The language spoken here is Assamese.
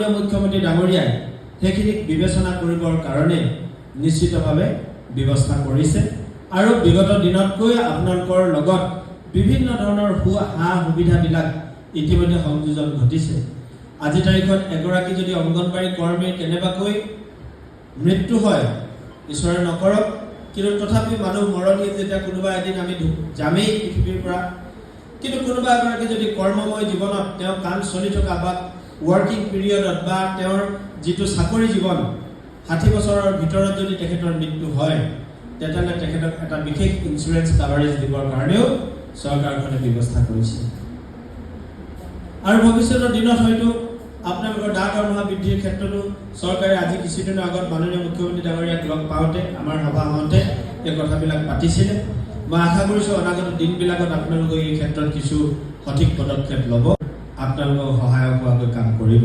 মাননীয় মুখ্যমন্ত্ৰী ডাঙৰীয়াই সেইখিনিক বিবেচনা কৰিবৰ কাৰণে নিশ্চিতভাৱে ব্যৱস্থা কৰিছে আৰু বিগত দিনতকৈ আপোনালোকৰ লগত বিভিন্ন ধৰণৰ সা সুবিধাবিলাক ইতিমধ্যে সংযোজন ঘটিছে। আজি তাৰিখত এগৰাকী যদি অংগনবাড়ী কৰ্মীৰ কেনেবাকৈ মৃত্যু হয়, ঈশ্বৰে নকৰক, কিন্তু তথাপি মানুহ মৰণি যেতিয়া কোনোবা এদিন আমি যামেই পৃথিৱীৰ পৰা, কিন্তু কোনোবা এগৰাকী যদি কৰ্মময় জীৱনত তেওঁ কাম চলি থকা বা ৱৰ্কিং পিৰিয়ডত বা তেওঁৰ যিটো চাকৰি জীৱন 60 বছৰৰ ভিতৰত যদি তেখেতৰ মৃত্যু হয়, তেতিয়াহ'লে তেখেতক এটা বিশেষ ইঞ্চুৰেঞ্চ কাভাৰেজ দিবৰ কাৰণেও চৰকাৰখনে ব্যৱস্থা কৰিছে। আৰু ভৱিষ্যতৰ দিনত হয়তো আপোনালোকৰ দৰমহা বৃদ্ধিৰ ক্ষেত্ৰতো চৰকাৰে আজি কিছুদিনৰ আগত মাননীয় মুখ্যমন্ত্ৰী ডাঙৰীয়াক লগ পাওঁতে আমাৰ সভা হওঁতে এই কথাবিলাক পাতিছিলে। মই আশা কৰিছোঁ অনাগত দিনবিলাকত আপোনালোকে এই ক্ষেত্ৰত কিছু সঠিক পদক্ষেপ ল'ব, আপোনালোকক সহায়ক হোৱাকৈ কাম কৰিব।